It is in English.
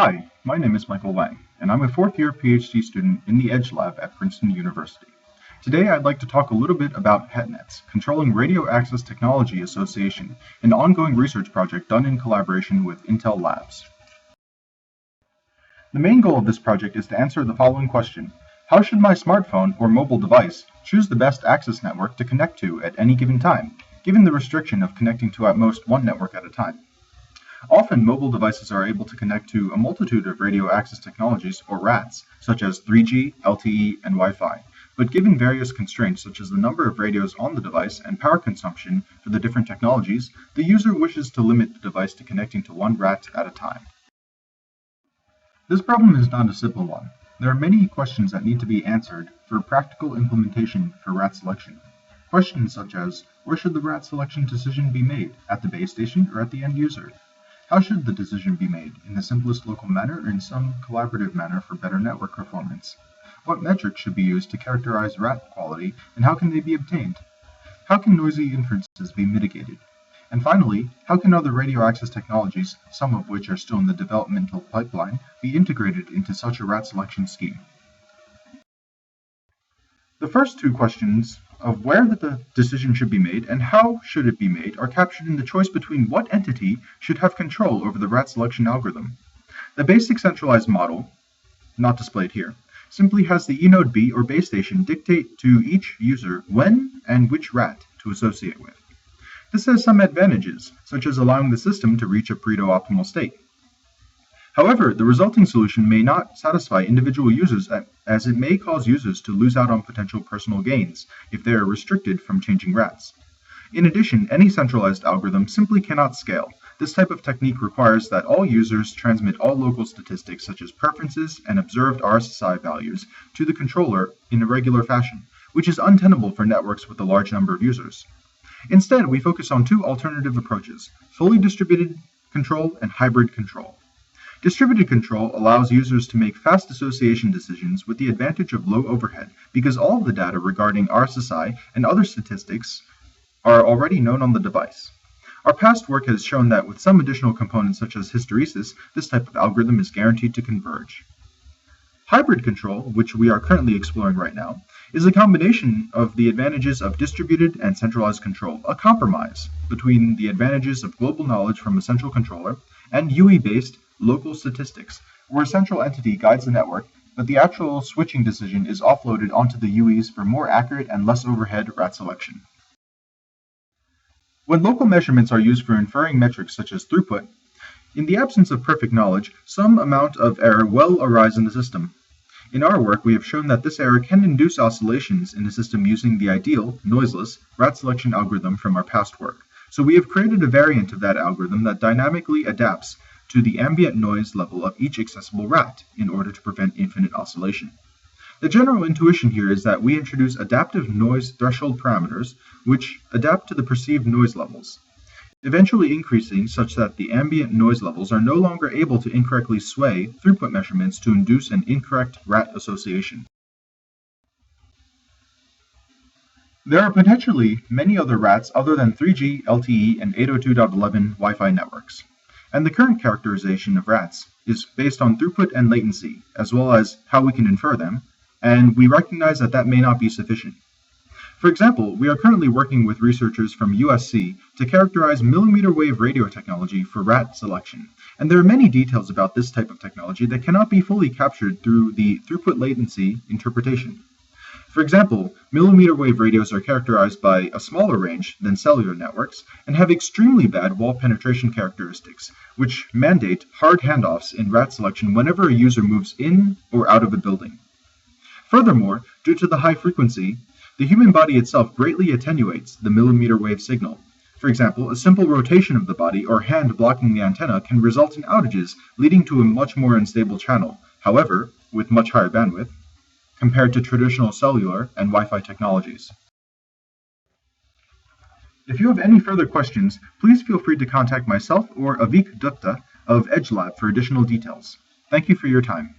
Hi, my name is Michael Lang, and I'm a fourth-year PhD student in the Edge Lab at Princeton University. Today I'd like to talk a little bit about HetNets, Controlling Radio Access Technology Association, an ongoing research project done in collaboration with Intel Labs. The main goal of this project is to answer the following question: how should my smartphone or mobile device choose the best access network to connect to at any given time, given the restriction of connecting to at most one network at a time? Often, mobile devices are able to connect to a multitude of radio access technologies, or RATs, such as 3G, LTE, and Wi-Fi. But given various constraints, such as the number of radios on the device and power consumption for the different technologies, the user wishes to limit the device to connecting to one RAT at a time. This problem is not a simple one. There are many questions that need to be answered for practical implementation for RAT selection. Questions such as, where should the RAT selection decision be made, at the base station or at the end user? How should the decision be made, in the simplest local manner or in some collaborative manner for better network performance? What metrics should be used to characterize RAT quality, and how can they be obtained? How can noisy inferences be mitigated? And finally, how can other radio access technologies, some of which are still in the developmental pipeline, be integrated into such a RAT selection scheme? The first two questions of where the decision should be made and how should it be made are captured in the choice between what entity should have control over the RAT selection algorithm. The basic centralized model, not displayed here, simply has the eNode B or base station dictate to each user when and which RAT to associate with. This has some advantages, such as allowing the system to reach a Pareto-optimal state. However, the resulting solution may not satisfy individual users, as it may cause users to lose out on potential personal gains if they are restricted from changing RATs. In addition, any centralized algorithm simply cannot scale. This type of technique requires that all users transmit all local statistics such as preferences and observed RSSI values to the controller in a regular fashion, which is untenable for networks with a large number of users. Instead, we focus on two alternative approaches: fully distributed control and hybrid control. Distributed control allows users to make fast association decisions with the advantage of low overhead, because all of the data regarding RSSI and other statistics are already known on the device. Our past work has shown that with some additional components such as hysteresis, this type of algorithm is guaranteed to converge. Hybrid control, which we are currently exploring right now, is a combination of the advantages of distributed and centralized control, a compromise between the advantages of global knowledge from a central controller and UE-based local statistics, where a central entity guides the network, but the actual switching decision is offloaded onto the UEs for more accurate and less overhead RAT selection. When local measurements are used for inferring metrics such as throughput, in the absence of perfect knowledge, some amount of error will arise in the system. In our work, we have shown that this error can induce oscillations in the system using the ideal, noiseless, RAT selection algorithm from our past work. So we have created a variant of that algorithm that dynamically adapts to the ambient noise level of each accessible RAT in order to prevent infinite oscillation. The general intuition here is that we introduce adaptive noise threshold parameters which adapt to the perceived noise levels, eventually increasing such that the ambient noise levels are no longer able to incorrectly sway throughput measurements to induce an incorrect RAT association. There are potentially many other RATs other than 3G, LTE, and 802.11 Wi-Fi networks, and the current characterization of RATs is based on throughput and latency, as well as how we can infer them, and we recognize that that may not be sufficient. For example, we are currently working with researchers from USC to characterize millimeter wave radio technology for RAT selection, and there are many details about this type of technology that cannot be fully captured through the throughput latency interpretation. For example, millimeter wave radios are characterized by a smaller range than cellular networks and have extremely bad wall penetration characteristics, which mandate hard handoffs in RAT selection whenever a user moves in or out of a building. Furthermore, due to the high frequency, the human body itself greatly attenuates the millimeter wave signal. For example, a simple rotation of the body or hand blocking the antenna can result in outages, leading to a much more unstable channel, however, with much higher bandwidth, compared to traditional cellular and Wi-Fi technologies. If you have any further questions, please feel free to contact myself or Avik Dutta of Edge Lab for additional details. Thank you for your time.